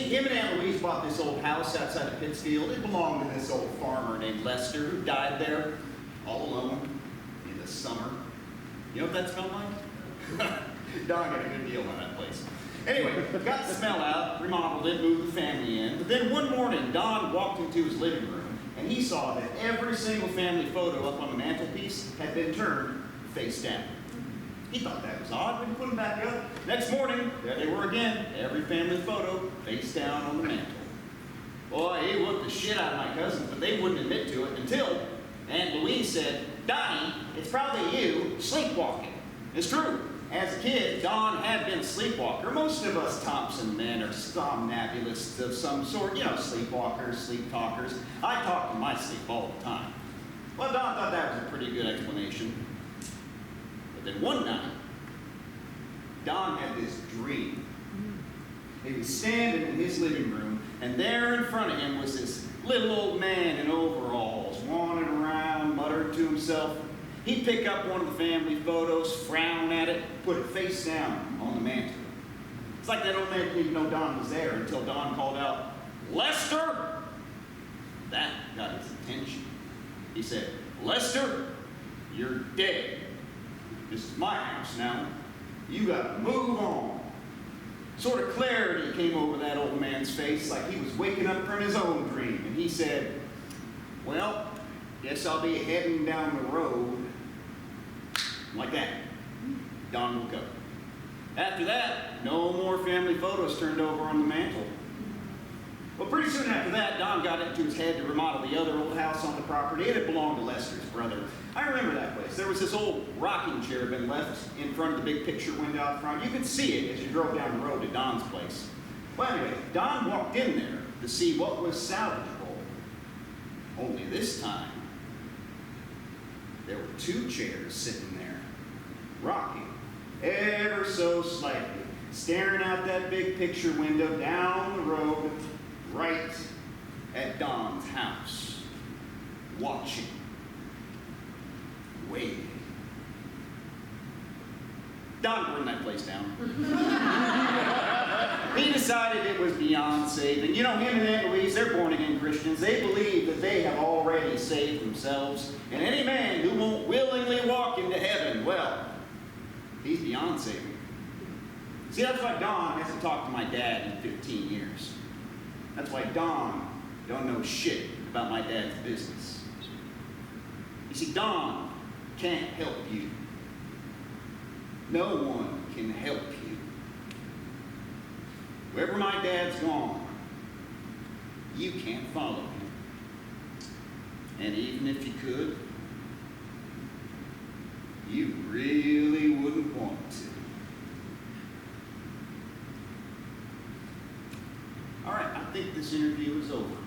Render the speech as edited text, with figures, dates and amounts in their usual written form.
him and Aunt Louise bought this old house outside of Pittsfield. It belonged to this old farmer named Lester who died there all alone in the summer. You know what that smelled like? Don got a good deal on that place. Anyway, got the smell out, remodeled it, moved the family in. But then one morning, Don walked into his living room and he saw that every single family photo up on the mantelpiece had been turned face down. He thought that was odd, but he put them back up. Next morning, there they were again, every family photo face down on the mantel. Boy, he whooped the shit out of my cousins, but they wouldn't admit to it until Aunt Louise said, "Donnie, it's probably you sleepwalking." It's true. As a kid, Don had been a sleepwalker. Most of us Thompson men are somnambulists of some sort. You know, sleepwalkers, sleep talkers. I talk in my sleep all the time. Well, Don thought that was a pretty good explanation. But then one night, Don had this dream. He was standing in his living room, and there in front of him was this little old man in overalls, wandering around, muttering to himself. He'd pick up one of the family photos, frown at it, put it face down on the mantel. It's like that old man didn't even know Don was there until Don called out, "Lester!" That got his attention. He said, "Lester, you're dead. This is my house now. You gotta move on." Sort of clarity came over that old man's face, like he was waking up from his own dream. And he said, "Well, guess I'll be heading down the road." Like that. Don woke up. After that, no more family photos turned over on the mantle. Well, pretty soon after that, Don got it into his head to remodel the other old house on the property. It had belonged to Lester's brother. I remember that place. There was this old rocking chair had been left in front of the big picture window out front. You could see it as you drove down the road to Don's place. Well, anyway, Don walked in there to see what was salvageable. Only this time, there were two chairs sitting there, rocking ever so slightly, staring out that big picture window down the road, right at Don's house, watching, waiting. Don burned that place down. He decided it was beyond saving. You know, him and Aunt Louise, they're born-again Christians. They believe that they have already saved themselves. And any man who won't willingly walk into heaven, well, he's beyond saving. See, that's why Don hasn't talked to my dad in 15 years. That's why Don don't know shit about my dad's business. You see, Don can't help you. No one can help you. Wherever my dad's gone, you can't follow him. And even if you could, you really wouldn't want to. All right, I think this interview is over.